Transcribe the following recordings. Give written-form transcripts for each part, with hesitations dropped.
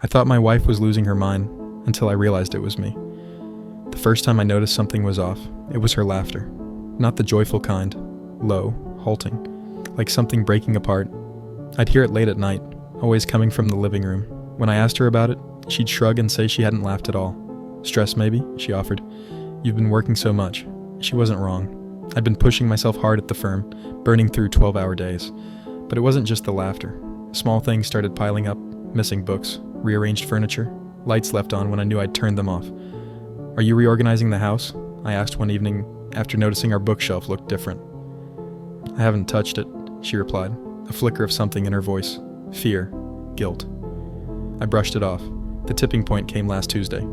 I thought my wife was losing her mind until I realized it was me. The first time I noticed something was off, it was her laughter. Not the joyful kind, low, halting, like something breaking apart. I'd hear it late at night, always coming from the living room. When I asked her about it, she'd shrug and say she hadn't laughed at all. Stress maybe, she offered. You've been working so much. She wasn't wrong. I'd been pushing myself hard at the firm, burning through 12-hour days. But it wasn't just the laughter. Small things started piling up, missing books, rearranged furniture, lights left on when I knew I'd turned them off. Are you reorganizing the house? I asked one evening after noticing our bookshelf looked different. I haven't touched it, she replied, a flicker of something in her voice. Fear, guilt. I brushed it off. The tipping point came last Tuesday.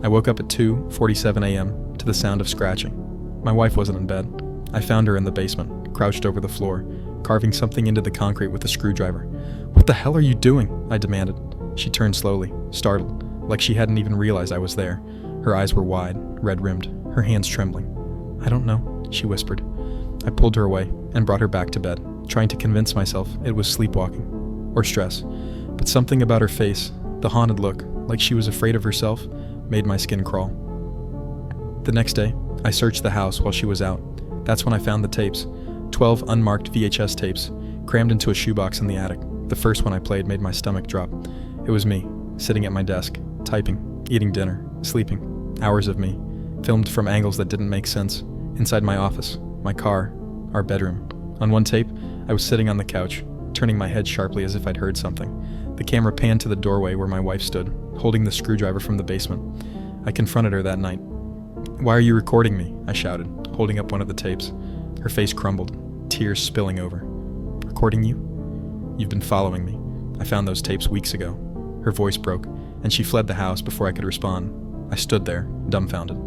I woke up at 2:47 a.m. to the sound of scratching. My wife wasn't in bed. I found her in the basement, crouched over the floor, carving something into the concrete with a screwdriver. What the hell are you doing? I demanded. She turned slowly, startled, like she hadn't even realized I was there. Her eyes were wide, red-rimmed, her hands trembling. I don't know, she whispered. I pulled her away and brought her back to bed, trying to convince myself it was sleepwalking or stress. But something about her face, the haunted look, like she was afraid of herself, made my skin crawl. The next day, I searched the house while she was out. That's when I found the tapes, 12 unmarked VHS tapes, crammed into a shoebox in the attic. The first one I played made my stomach drop. It was me, sitting at my desk, typing, eating dinner, sleeping. Hours of me, filmed from angles that didn't make sense, inside my office, my car, our bedroom. On one tape, I was sitting on the couch, turning my head sharply as if I'd heard something. The camera panned to the doorway where my wife stood, holding the screwdriver from the basement. I confronted her that night. Why are you recording me? I shouted, holding up one of the tapes. Her face crumbled, tears spilling over. Recording you? You've been following me. I found those tapes weeks ago. Her voice broke, and she fled the house before I could respond. I stood there, dumbfounded.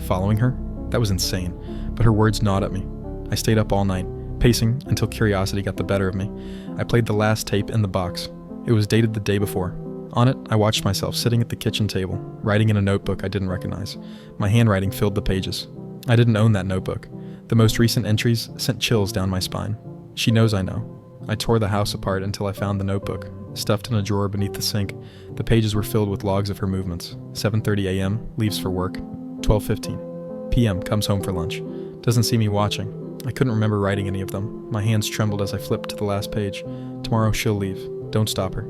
Following her? That was insane, but her words gnawed at me. I stayed up all night, pacing until curiosity got the better of me. I played the last tape in the box. It was dated the day before. On it, I watched myself sitting at the kitchen table, writing in a notebook I didn't recognize. My handwriting filled the pages. I didn't own that notebook. The most recent entries sent chills down my spine. She knows I know. I tore the house apart until I found the notebook, stuffed in a drawer beneath the sink. The pages were filled with logs of her movements. 7:30 a.m., leaves for work. 12:15 p.m., comes home for lunch. Doesn't see me watching. I couldn't remember writing any of them. My hands trembled as I flipped to the last page. Tomorrow she'll leave. Don't stop her.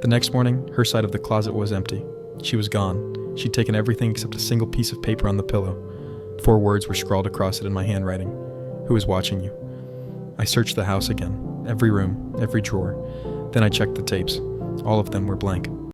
The next morning, her side of the closet was empty. She was gone. She'd taken everything except a single piece of paper on the pillow. 4 words were scrawled across it in my handwriting. Who is watching you? I searched the house again. Every room, every drawer. Then I checked the tapes. All of them were blank.